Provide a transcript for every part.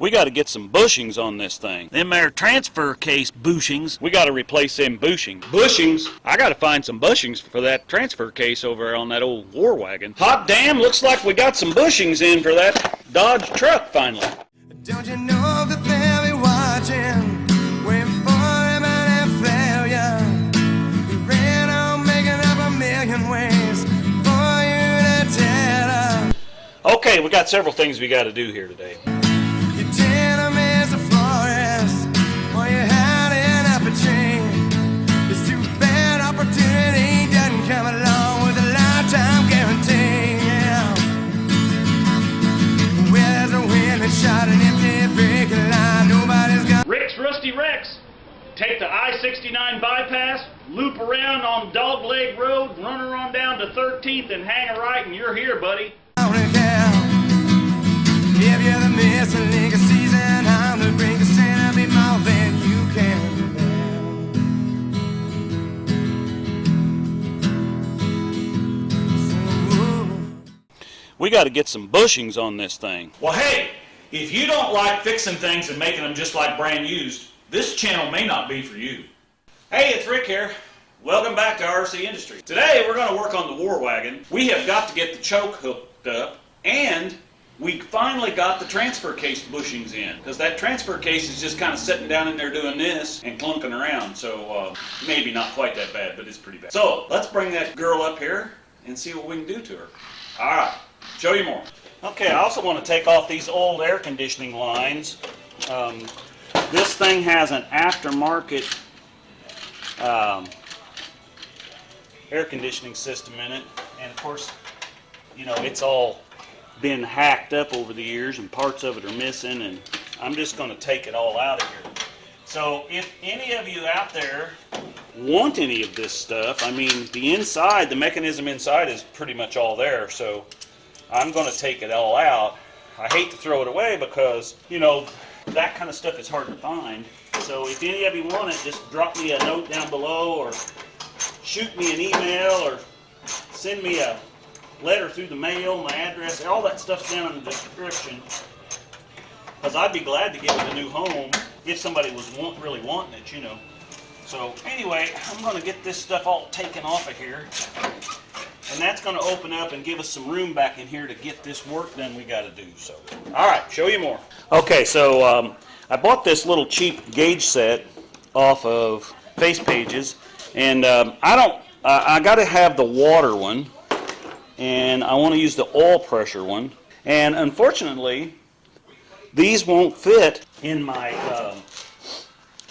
We got to get some bushings on this thing. Them there transfer case bushings, we got to replace them bushings. Bushings? I got to find some bushings for that transfer case over on that old war wagon. Hot damn, looks like we got some bushings in for that Dodge truck finally. Don't you know that they'll be watching, waiting for imminent failure? We ran on making up a million ways for you to tell her. Okay, we got several things we got to do here today. Your tenement is a forest, or you're hiding up a tree. It's too bad opportunity doesn't come along with a lifetime guarantee. Yeah. Where's a wind that shot an empty breaking line? Nobody's got Rick's Rusty Rex. Take the I-69 bypass, loop around on Dogleg Road, run her on down to 13th and hang a right and you're here, buddy. If you're the missing link of season, I'm the brink of stand up in more than you can bear. We got to get some bushings on this thing. Well, hey, if you don't like fixing things and making them just like brand used, this channel may not be for you. Hey, it's Rick here. Welcome back to RCindustry. Today we're going to work on the war wagon. We have got to get the choke hooked up, and we finally got the transfer case bushings in, because that transfer case is just kind of sitting down in there doing this and clunking around, so maybe not quite that bad, but it's pretty bad. So let's bring that girl up here and see what we can do to her. Alright, show you more. Okay, I also want to take off these old air conditioning lines. This thing has an aftermarket air conditioning system in it, and of course, you know, it's all been hacked up over the years and parts of it are missing, and I'm just going to take it all out of here. So if any of you out there want any of this stuff, I mean, the inside, the mechanism inside is pretty much all there, so I'm going to take it all out. I hate to throw it away because, you know, that kind of stuff is hard to find. So if any of you want it, just drop me a note down below or shoot me an email or send me a letter through the mail, my address, all that stuff's down in the description, because I'd be glad to give it a new home if somebody was really wanting it, you know. So anyway, I'm going to get this stuff all taken off of here, and that's going to open up and give us some room back in here to get this work done we got to do. So, alright, show you more. Okay, so I bought this little cheap gauge set off of Face Pages, and I got to have the water one, and I want to use the oil pressure one, and unfortunately these won't fit in my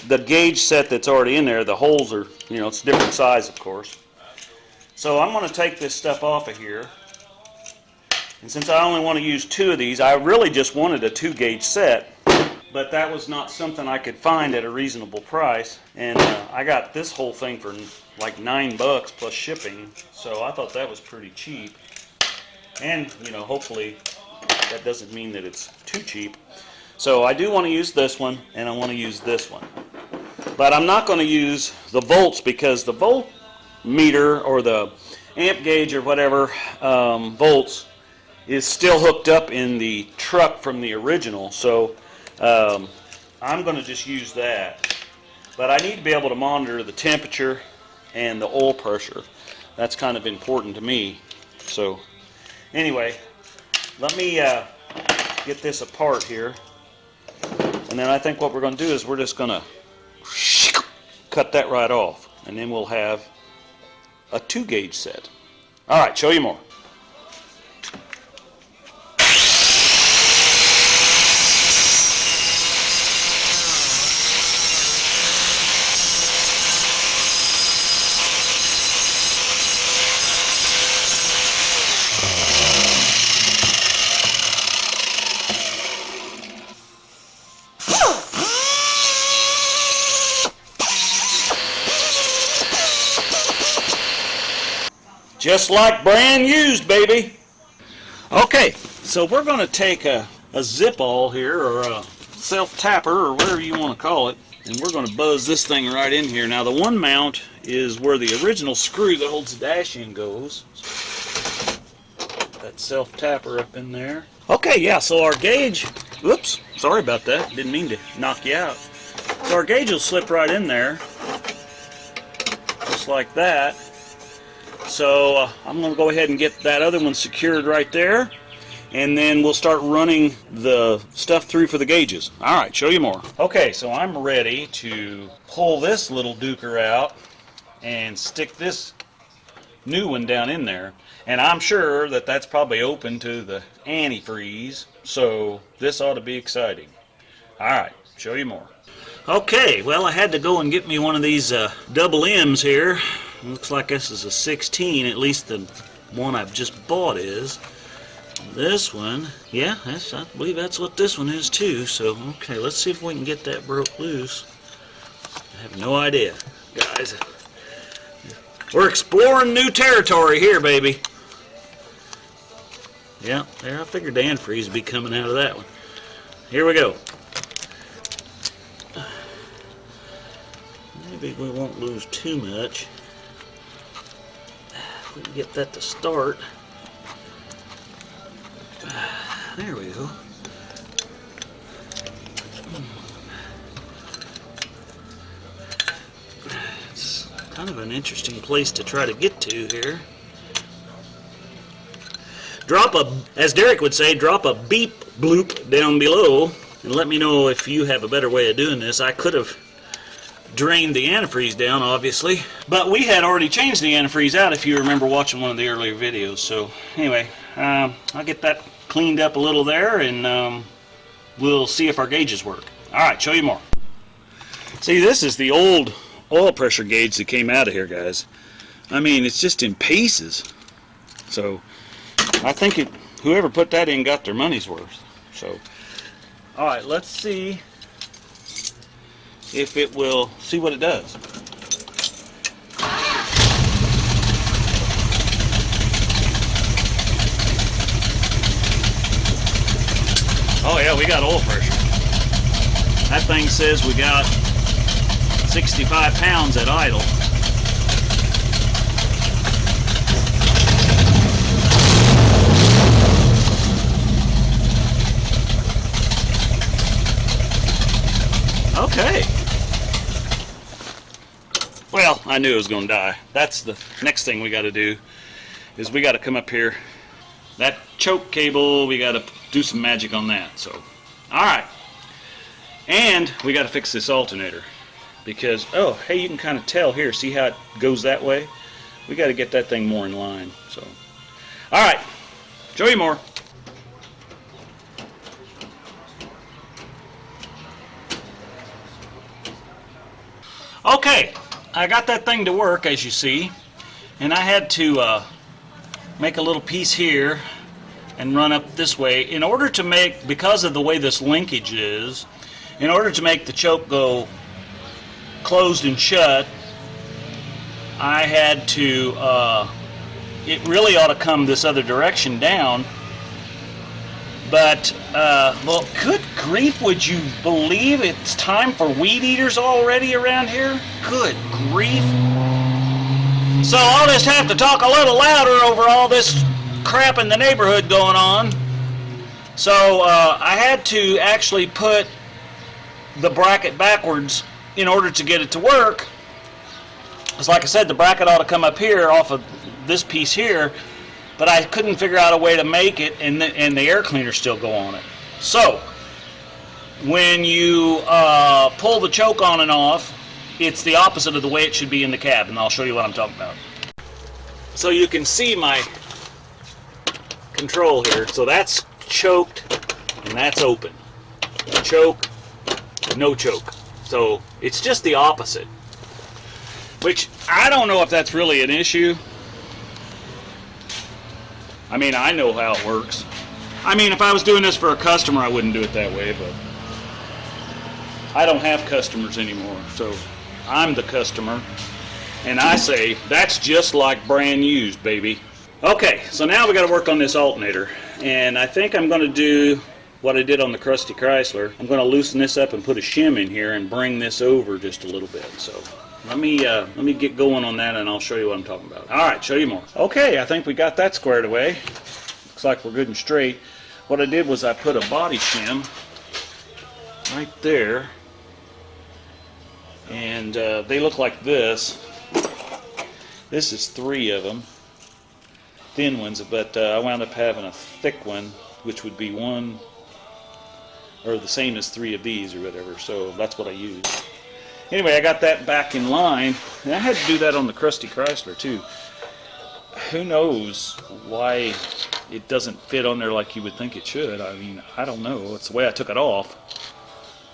the gauge set that's already in there. The holes are, you know, it's a different size, of course. So I'm going to take this stuff off of here, and since I only want to use 2 of these, I really just wanted a 2 gauge set, but that was not something I could find at a reasonable price, and I got this whole thing for like $9 plus shipping, so I thought that was pretty cheap. And, you know, hopefully that doesn't mean that it's too cheap. So I do want to use this one, and I want to use this one. But I'm not going to use the volts, because the voltmeter or the amp gauge or whatever volts is still hooked up in the truck from the original. So I'm going to just use that. But I need to be able to monitor the temperature and the oil pressure. That's kind of important to me. So anyway, let me get this apart here, and then I think what we're going to do is we're just going to cut that right off, and then we'll have a 2 gauge set. Alright, show you more. Just like brand used, baby. Okay, so we're going to take a zip awl here, or a self-tapper, or whatever you want to call it, and we're going to buzz this thing right in here. Now the one mount is where the original screw that holds the dash in goes. That self-tapper up in there. Okay, yeah, so our gauge Oops, sorry about that. Didn't mean to knock you out. So our gauge will slip right in there, just like that. So I'm going to go ahead and get that other one secured right there, and then we'll start running the stuff through for the gauges. Alright, show you more. Okay, so I'm ready to pull this little duker out and stick this new one down in there. And I'm sure that that's probably open to the antifreeze, so this ought to be exciting. Alright, show you more. Okay, well, I had to go and get me one of these double M's here. Looks like this is a 16, at least the one I've just bought is. This one, yeah, I believe that's what this one is too. So, okay, let's see if we can get that broke loose. I have no idea, guys. We're exploring new territory here, baby. Yeah, there, I figured the antifreeze would be coming out of that one. Here we go. Maybe we won't lose too much. If we can get that to start. There we go. It's kind of an interesting place to try to get to here. Drop a, as Derek would say, drop a beep bloop down below and let me know if you have a better way of doing this. I could have drained the antifreeze down, obviously, but we had already changed the antifreeze out if you remember watching one of the earlier videos. So anyway, I'll get that cleaned up a little there, and we'll see if our gauges work. Alright, show you more. See, this is the old oil pressure gauge that came out of here, guys. I mean, it's just in pieces. So I think whoever put that in got their money's worth. So alright, let's see if it will, see what it does. Oh yeah, we got oil pressure. That thing says we got 65 pounds at idle. Okay. Well, I knew it was going to die. That's the next thing we got to do, is we got to come up here. That choke cable, we got to do some magic on that. So, alright. And we got to fix this alternator. Because, oh, hey, you can kind of tell here. See how it goes that way? We got to get that thing more in line. So, alright. Show you more. Okay, I got that thing to work, as you see, and I had to make a little piece here and run up this way in order to make, because of the way this linkage is, in order to make the choke go closed and shut, I had to, it really ought to come this other direction down. But, well, good grief, would you believe it's time for weed eaters already around here? Good grief. So I'll just have to talk a little louder over all this crap in the neighborhood going on. So I had to actually put the bracket backwards in order to get it to work. Because like I said, the bracket ought to come up here off of this piece here. But I couldn't figure out a way to make it, and the air cleaner still go on it. So, when you pull the choke on and off, it's the opposite of the way it should be in the cab, and I'll show you what I'm talking about. So you can see my control here. So that's choked, and that's open. Choke, no choke. So it's just the opposite. Which, I don't know if that's really an issue. I mean, I know how it works. I mean, if I was doing this for a customer, I wouldn't do it that way, but I don't have customers anymore, so I'm the customer, and I say, that's just like brand used, baby. Okay, so now we got to work on this alternator, and I think I'm going to do what I did on the Krusty Chrysler. I'm going to loosen this up and put a shim in here and bring this over just a little bit, so let me get going on that, and I'll show you what I'm talking about. Alright, show you more. Okay, I think we got that squared away. Looks like we're good and straight. What I did was I put a body shim right there. And they look like this. This is 3 of them, thin ones, but I wound up having a thick one, which would be 1 or the same as 3 of these or whatever, so that's what I used. Anyway, I got that back in line, and I had to do that on the Krusty Chrysler too. Who knows why it doesn't fit on there like you would think it should. I mean, I don't know. It's the way I took it off.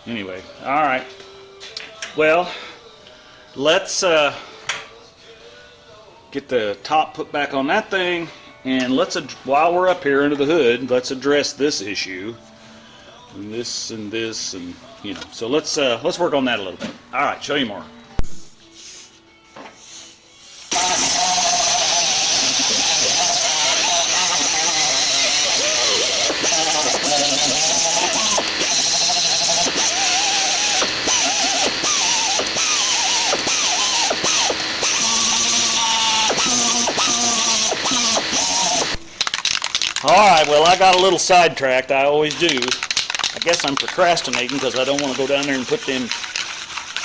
Anyway, all right. Well, let's get the top put back on that thing, and while we're up here under the hood, let's address this issue. And this and this, and you know. So let's work on that a little bit. All right, show you more. Alright, well, I got a little sidetracked. I always do. I guess I'm procrastinating because I don't want to go down there and put them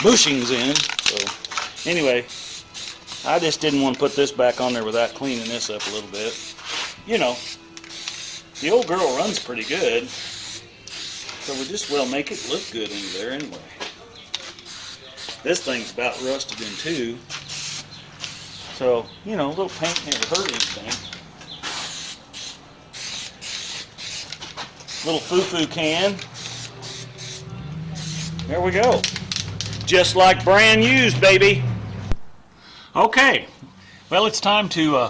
bushings in. So, anyway, I just didn't want to put this back on there without cleaning this up a little bit. You know, the old girl runs pretty good, so we just well make it look good in there anyway. This thing's about rusted in too. So, you know, a little paint never hurt anything. Little foo-foo can. There we go. Just like brand used, baby. Okay. Well, it's time to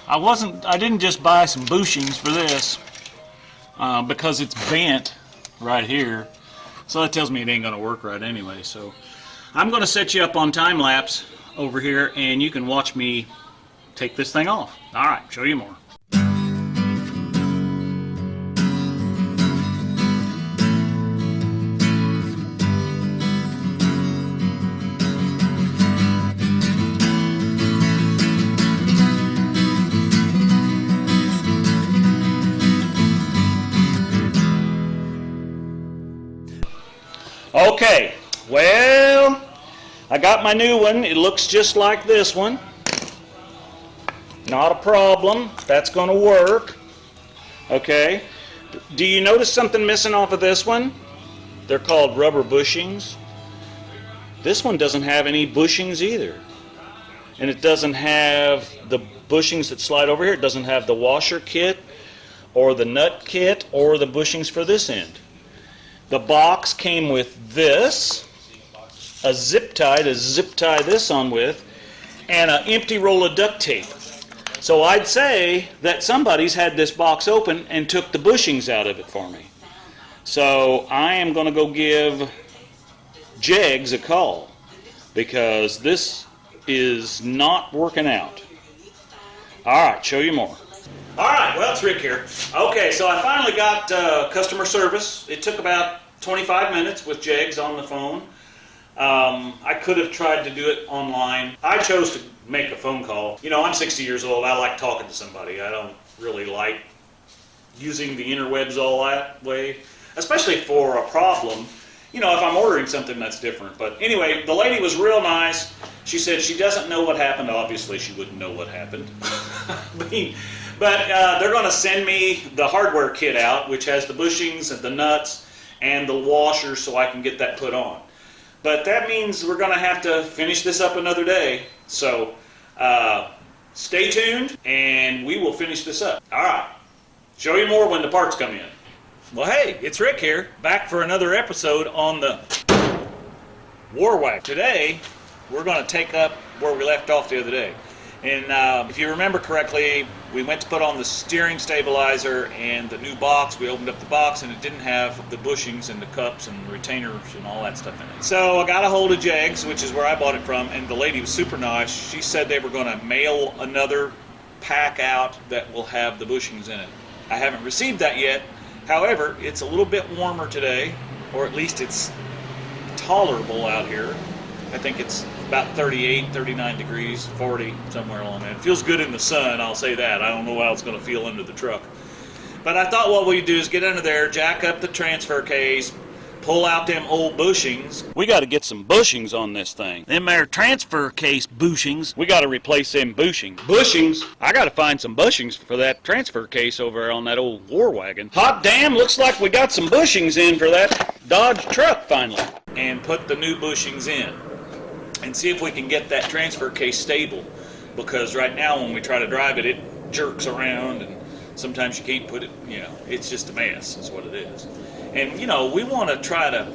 I didn't just buy some bushings for this because it's bent right here. So that tells me it ain't gonna work right anyway. So I'm gonna set you up on time lapse over here and you can watch me take this thing off. All right, show you more. Okay, well, I got my new one. It looks just like this one. Not a problem. That's going to work. Okay. Do you notice something missing off of this one? They're called rubber bushings. This one doesn't have any bushings either. And it doesn't have the bushings that slide over here. It doesn't have the washer kit or the nut kit or the bushings for this end. The box came with this, a zip tie to zip tie this on with, and an empty roll of duct tape. So I'd say that somebody's had this box open and took the bushings out of it for me. So I am going to go give Jegs a call because this is not working out. All right, show you more. All right, well, it's Rick here. Okay, so I finally got customer service. It took about 25 minutes with Jegs on the phone. I could have tried to do it online. I chose to make a phone call. You know, I'm 60 years old. I like talking to somebody. I don't really like using the interwebs all that way, especially for a problem. You know, if I'm ordering something, that's different. But anyway, the lady was real nice. She said she doesn't know what happened. Obviously, she wouldn't know what happened. But they're going to send me the hardware kit out, which has the bushings and the nuts and the washer so I can get that put on. But that means we're going to have to finish this up another day. So stay tuned and we will finish this up. All right. Show you more when the parts come in. Well, hey, it's Rick here, back for another episode on the War Wagon. Today, we're going to take up where we left off the other day. And if you remember correctly, we went to put on the steering stabilizer and the new box. We opened up the box and it didn't have the bushings and the cups and the retainers and all that stuff in it. So I got a hold of Jegs, which is where I bought it from, and the lady was super nice. She said they were going to mail another pack out that will have the bushings in it. I haven't received that yet. However, it's a little bit warmer today, or at least it's tolerable out here. I think it's about 38, 39 degrees, 40, somewhere along that. It feels good in the sun, I'll say that. I don't know how it's going to feel under the truck. But I thought what we'd do is get under there, jack up the transfer case, pull out them old bushings. We got to get some bushings on this thing. Them there transfer case bushings, we got to replace them bushings. Bushings? I got to find some bushings for that transfer case over there on that old war wagon. Hot damn, looks like we got some bushings in for that Dodge truck finally. And put the new bushings in and see if we can get that transfer case stable, because right now when we try to drive it, it jerks around and sometimes you can't put it, it's just a mess is what it is. And we want to try to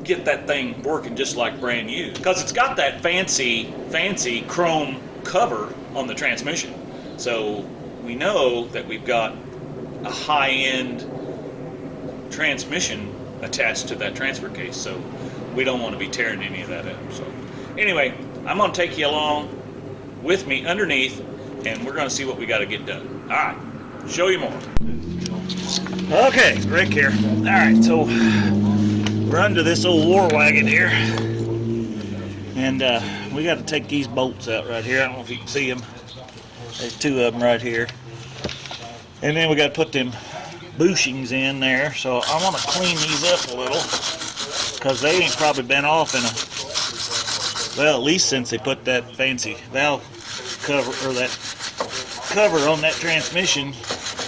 get that thing working just like brand new, because it's got that fancy chrome cover on the transmission, so we know that we've got a high-end transmission attached to that transfer case, so we don't want to be tearing any of that up. So anyway, I'm going to take you along with me underneath, and we're going to see what we got to get done. All right, show you more. Okay, Rick here. All right, so we're under this old war wagon here, and we got to take these bolts out right here. I don't know if you can see them. There's two of them right here, and then we got to put them bushings in there. So I want to clean these up a little, because they ain't probably been off in at least since they put that fancy valve cover, or that cover on that transmission.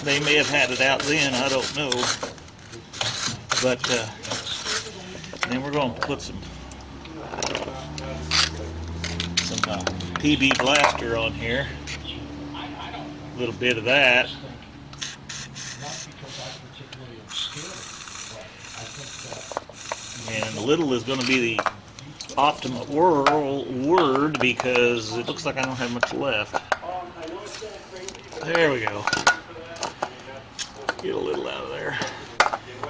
They may have had it out then, I don't know. But then we're going to put some PB Blaster on here. A little bit of that. And a little is going to be the optimum word, because it looks like I don't have much left. There we go. Get a little out of there.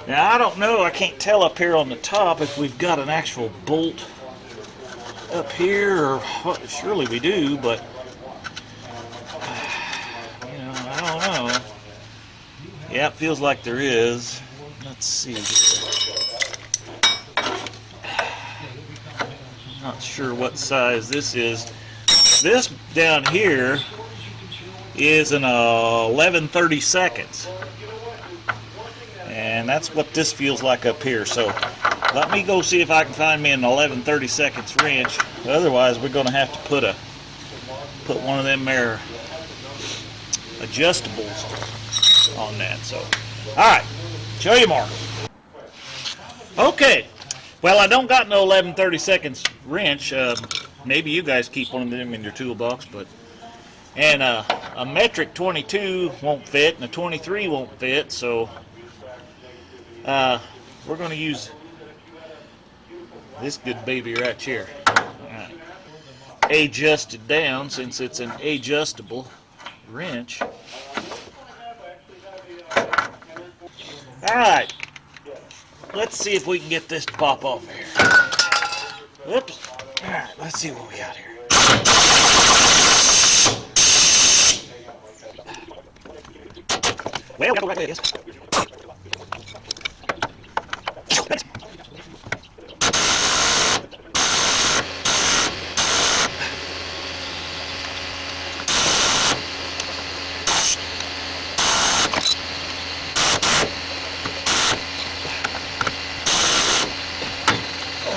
Now I don't know, I can't tell up here on the top if we've got an actual bolt up here or what. Surely we do, but I don't know. Yeah, it feels like there is. Let's see. Not sure what size this is. This down here is an 11/32. And that's what this feels like up here. So let me go see if I can find me an 11/32 wrench. Otherwise, we're going to have to put one of them there adjustables on that. So, all right, show you more. Okay, well, I don't got no 11/32 wrench. Maybe you guys keep one of them in your toolbox, but a metric 22 won't fit, and a 23 won't fit. So we're going to use this good baby right here. Right. Adjusted down, since it's an adjustable wrench. Alright, let's see if we can get this to pop off here. Whoops. Alright, let's see what we got here. Well, we got right this.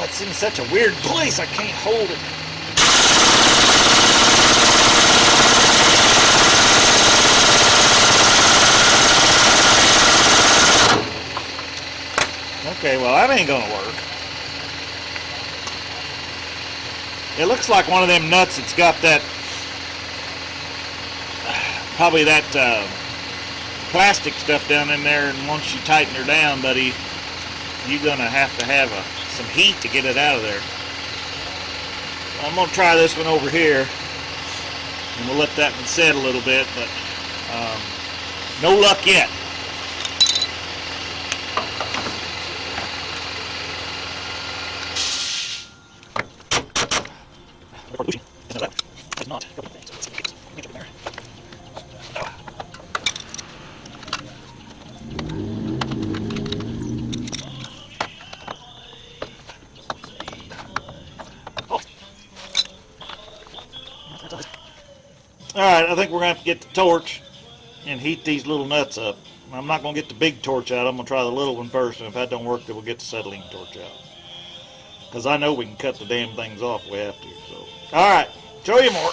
It's in such a weird place, I can't hold it. Okay, well, that ain't gonna work. It looks like one of them nuts that's got that, probably that plastic stuff down in there, and once you tighten her down, buddy, you're gonna have some heat to get it out of there. I'm gonna try this one over here, and we'll let that one set a little bit, but no luck yet. Alright, I think we're going to have to get the torch and heat these little nuts up. I'm not going to get the big torch out. I'm going to try the little one first, and if that don't work, then we'll get the acetylene torch out. Because I know we can cut the damn things off if we have to. So, all right, show you more.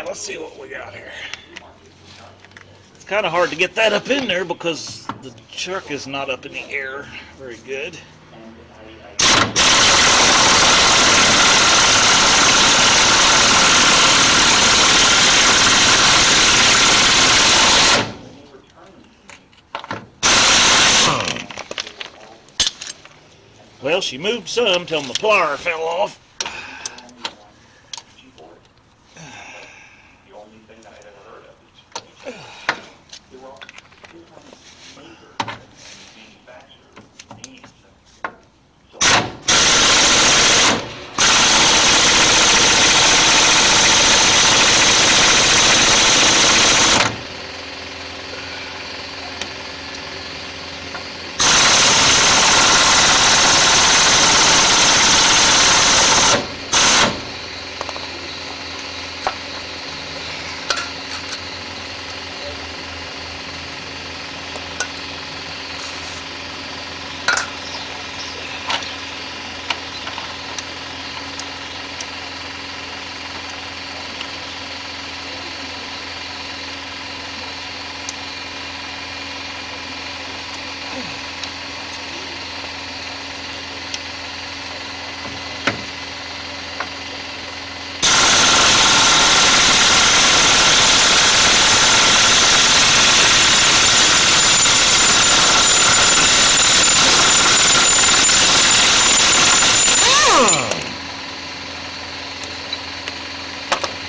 Let's see what we got here. It's kind of hard to get that up in there because the chuck is not up in the air very good. Well, she moved some till the plier fell off.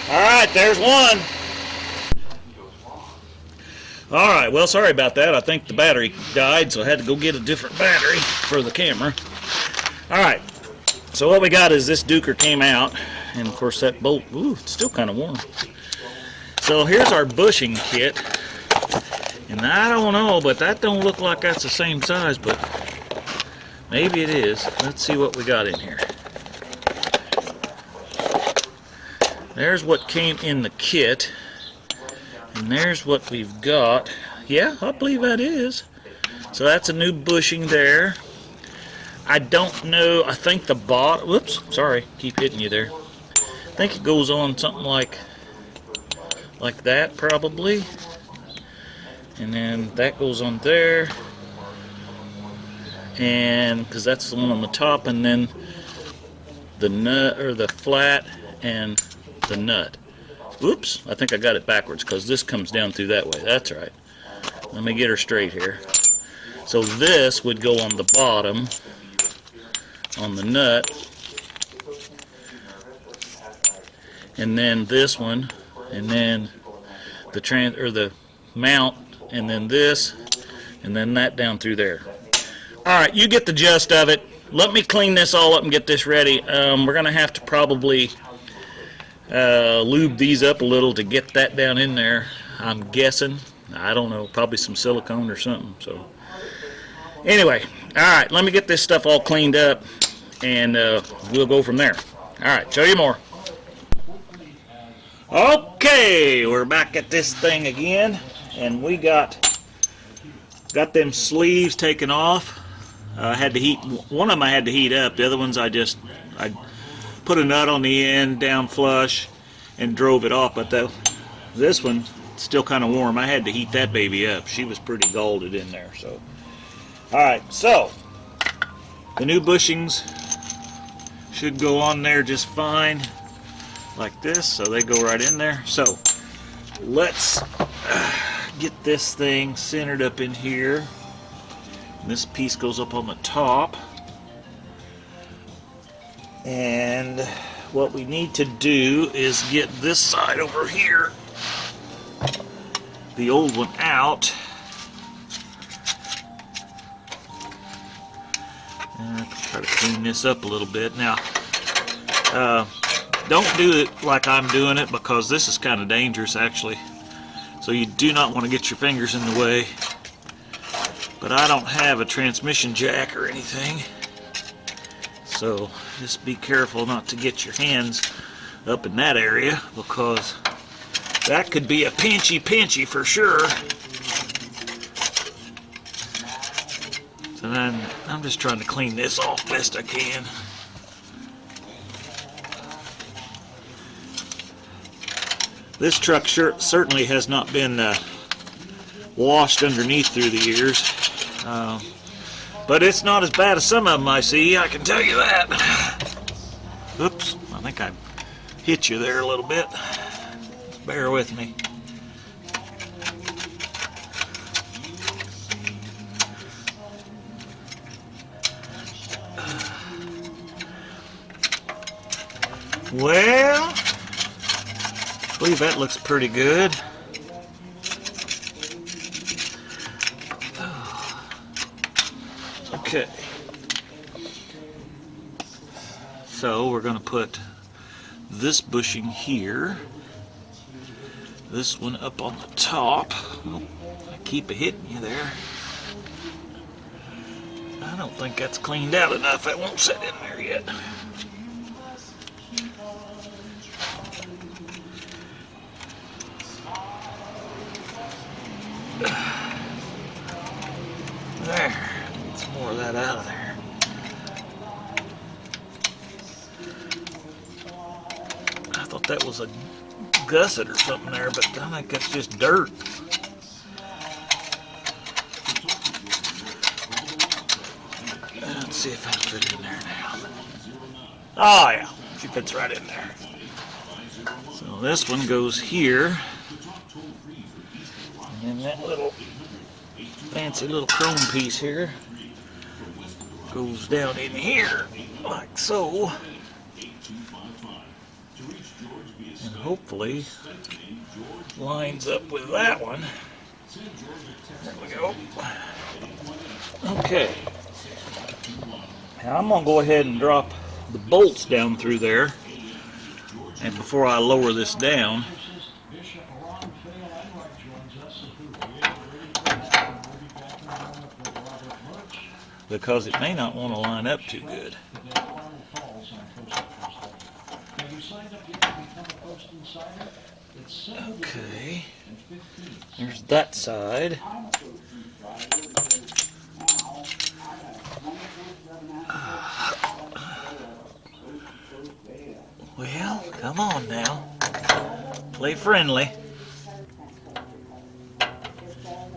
Alright, there's one. Alright, well, sorry about that. I think the battery died, so I had to go get a different battery for the camera. Alright, so what we got is this duker came out, and of course that bolt, ooh, it's still kind of warm. So here's our bushing kit, and I don't know, but that don't look like that's the same size, but maybe it is. Let's see what we got in here. There's what came in the kit, and there's what we've got. Yeah, I believe that is. So that's a new bushing there. I don't know, I think the bottom, whoops, sorry, keep hitting you there. I think it goes on something like that probably. And then that goes on there. And, because that's the one on the top, and then the nut, or the flat, and the nut. Oops, I think I got it backwards because this comes down through that way. That's right. Let me get her straight here. So this would go on the bottom, on the nut, and then this one, and then the mount, and then this, and then that down through there. Alright, you get the gist of it. Let me clean this all up and get this ready. We're going to have to probably lube these up a little to get that down in there, I'm guessing. I don't know, probably some silicone or something. So anyway, all right, let me get this stuff all cleaned up, and we'll go from there. All right, show you more. Okay, we're back at this thing again, and we got them sleeves taken off. I had to heat one of them. I had to heat up. The other ones I put a nut on the end down flush and drove it off. But this one still kind of warm. I had to heat that baby up. She was pretty scalded in there. So, all right. So the new bushings should go on there just fine, like this. So they go right in there. So let's get this thing centered up in here. And this piece goes up on the top. And what we need to do is get this side over here, the old one, out. And I can try to clean this up a little bit. Now, don't do it like I'm doing it, because this is kind of dangerous actually. So you do not want to get your fingers in the way. But I don't have a transmission jack or anything. So just be careful not to get your hands up in that area, because that could be a pinchy for sure. So then I'm just trying to clean this off best I can. This truck certainly has not been washed underneath through the years. But it's not as bad as some of them I see, I can tell you that. Oops, I think I hit you there a little bit. Bear with me. Well, I believe that looks pretty good. Okay, so we're going to put this bushing here, this one up on the top. Oh, I keep hitting you there. I don't think that's cleaned out enough. That won't sit in there yet. There. More of that out of there. I thought that was a gusset or something there, but I think that's just dirt. Let's see if I can fit it in there now. Oh yeah, she fits right in there. So this one goes here, and then that little fancy little chrome piece here goes down in here, like so, and hopefully lines up with that one. There we go. Okay, now I'm going to go ahead and drop the bolts down through there, and before I lower this down, because it may not want to line up too good. Okay, there's that side. Well, come on now. Play friendly.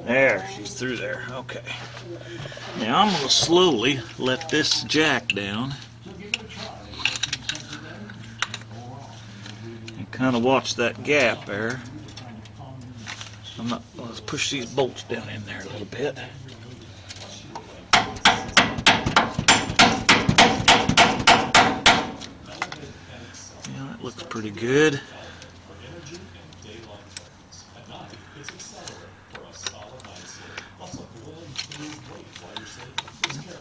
There, she's through there. Okay. Now I'm going to slowly let this jack down and kind of watch that gap there. Let's push these bolts down in there a little bit. Yeah, that looks pretty good.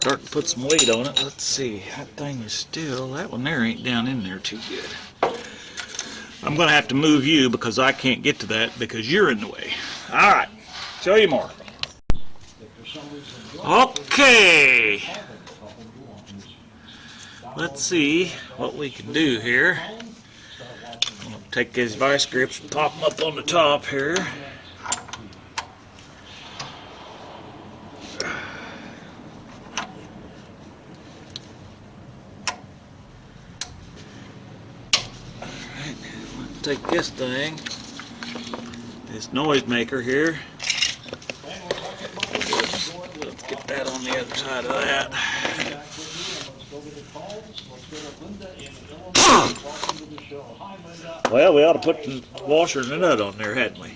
Start to put some weight on it. Let's see. That thing is still, that one there ain't down in there too good. I'm going to have to move you because I can't get to that because you're in the way. Alright. Show you more. Okay. Let's see what we can do here. I'm gonna take these vice grips and pop them up on the top here. Alright, let's take this thing, this noisemaker here. Let's get that on the other side of that. Well, we ought to put the washer and the nut on there, hadn't we?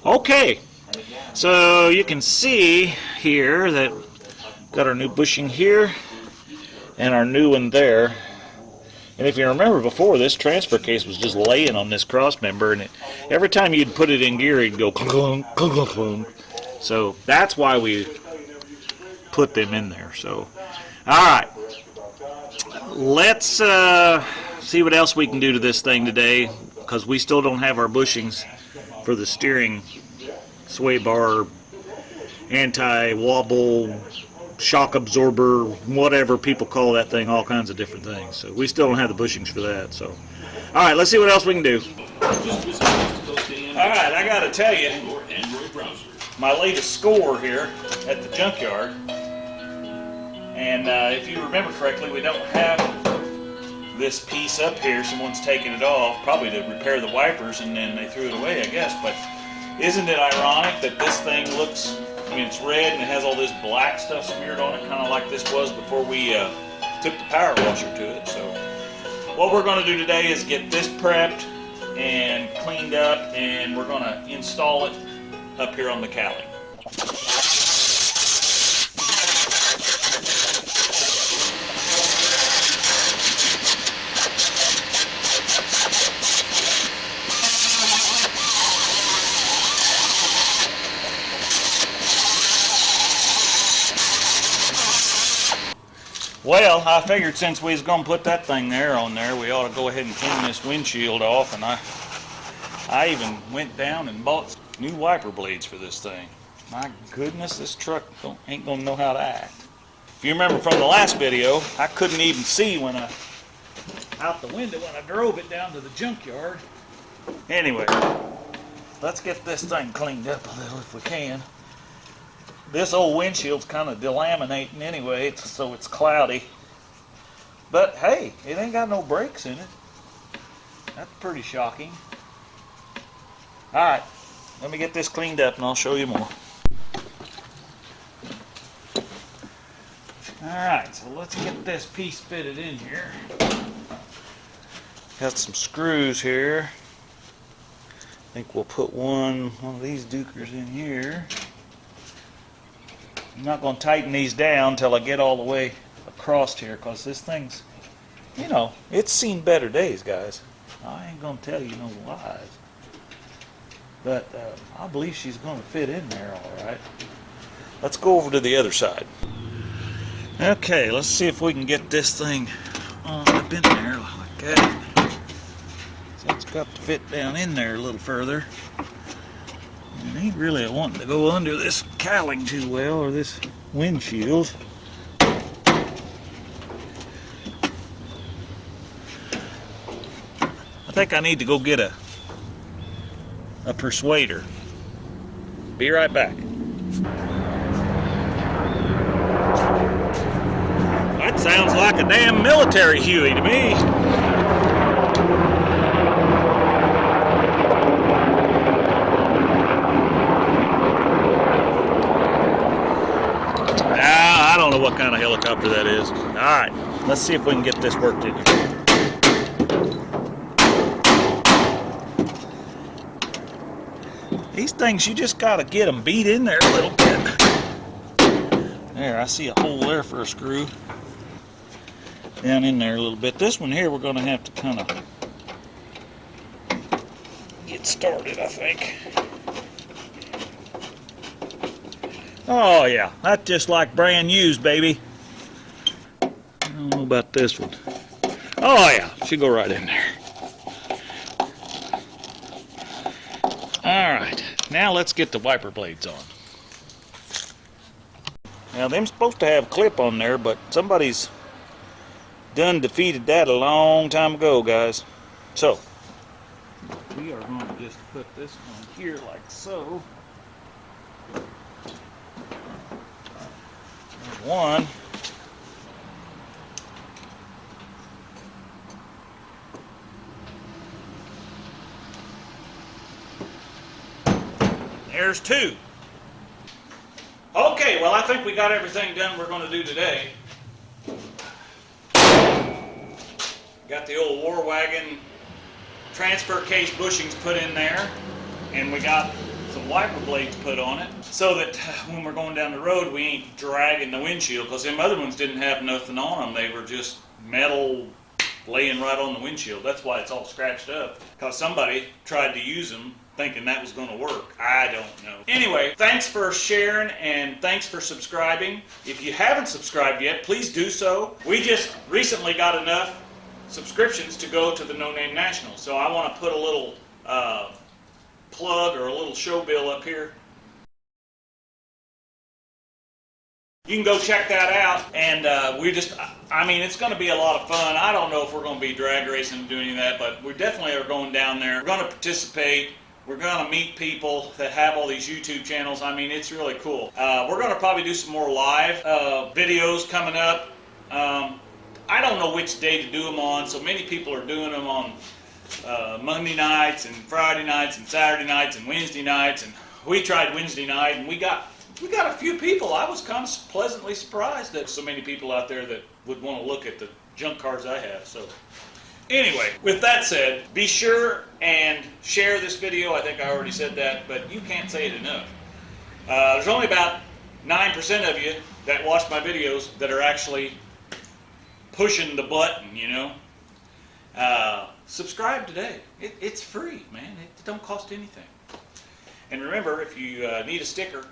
Okay, so you can see here that got our new bushing here and our new one there. And if you remember before, this transfer case was just laying on this cross member, and every time you'd put it in gear, it'd go clunk, clunk, clunk, clunk. So that's why we put them in there. So, all right, let's see what else we can do to this thing today, because we still don't have our bushings for the steering sway bar, anti-wobble, shock absorber, whatever people call that thing, all kinds of different things. So we still don't have the bushings for that. So, all right, let's see what else we can do. All right, I got to tell you, my latest score here at the junkyard. And if you remember correctly, we don't have this piece up here. Someone's taken it off, probably to repair the wipers, and then they threw it away, I guess. But isn't it ironic that this thing looks, I mean, it's red and it has all this black stuff smeared on it, kind of like this was before we took the power washer to it. So what we're going to do today is get this prepped and cleaned up, and we're going to install it up here on the cowling. Well, I figured since we was going to put that thing there on there, we ought to go ahead and clean this windshield off, and I even went down and bought new wiper blades for this thing. My goodness, this truck ain't going to know how to act. If you remember from the last video, I couldn't even see when out the window when I drove it down to the junkyard. Anyway, let's get this thing cleaned up a little if we can. This old windshield's kind of delaminating anyway, so it's cloudy. But hey, it ain't got no brakes in it. That's pretty shocking. Alright, let me get this cleaned up and I'll show you more. Alright, so let's get this piece fitted in here. Got some screws here. I think we'll put one of these dukers in here. I'm not going to tighten these down until I get all the way across here, because this thing's, you know, it's seen better days, guys. I ain't going to tell you no lies. But I believe she's going to fit in there all right. Let's go over to the other side. Okay, let's see if we can get this thing on up in there like that. So it's got to fit down in there a little further. And ain't really wanting to go under this cowling too well, or this windshield. I think I need to go get a persuader. Be right back. That sounds like a damn military Huey to me. what kind of helicopter that is. All right, let's see if we can get this worked in here. These things, you just gotta get them beat in there a little bit. There, I see a hole there for a screw. Down in there a little bit. This one here, we're gonna have to kind of get started, I think. Oh yeah, that's just like brand used, baby. I don't know about this one. Oh yeah, should go right in there. All right, now let's get the wiper blades on. Now them's supposed to have a clip on there, but somebody's done defeated that a long time ago, guys. So we are going to just put this on here like so. There's one. There's two. Okay, well I think we got everything done we're going to do today. Got the old War Wagon transfer case bushings put in there, and we got some wiper blades put on it so that when we're going down the road we ain't dragging the windshield, because them other ones didn't have nothing on them. They were just metal laying right on the windshield. That's why it's all scratched up, because somebody tried to use them thinking that was going to work. I don't know. Anyway, thanks for sharing and thanks for subscribing. If you haven't subscribed yet, please do so. We just recently got enough subscriptions to go to the No Name National, so I want to put a little plug or a little show bill up here. You can go check that out, and I mean, it's going to be a lot of fun. I don't know if we're going to be drag racing and doing any of that, but we definitely are going down there. We're going to participate. We're going to meet people that have all these YouTube channels. I mean, it's really cool. We're going to probably do some more live videos coming up. I don't know which day to do them on, so many people are doing them on Monday nights and Friday nights and Saturday nights and Wednesday nights, and we tried Wednesday night, and we got a few people. I was kind of pleasantly surprised that so many people out there that would want to look at the junk cars I have. So anyway, with that said, be sure and share this video. I think I already said that, but you can't say it enough. There's only about 9% of you that watch my videos that are actually pushing the button, you know. Subscribe today. It's free, man. It don't cost anything. And remember, if you need a sticker,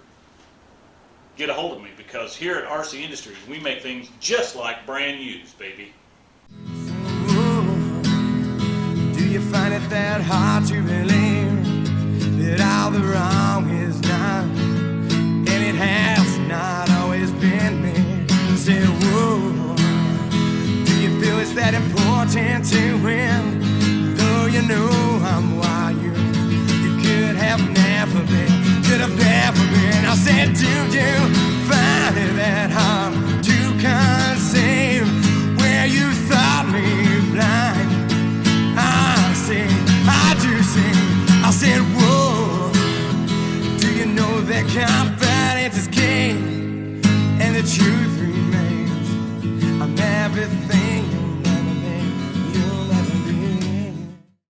get a hold of me, because here at RCindustry we make things just like brand used, baby. Do you find it that hard to believe that all the wrong is done, and it has not always been me? Say, whoa. Do you feel it's that important to win? Though you know I'm wild, you could have never been. Could have never been. I said, do you find it that hard to conceive where you thought me blind? I do see. I said, whoa. Do you know that confidence is king, and the truth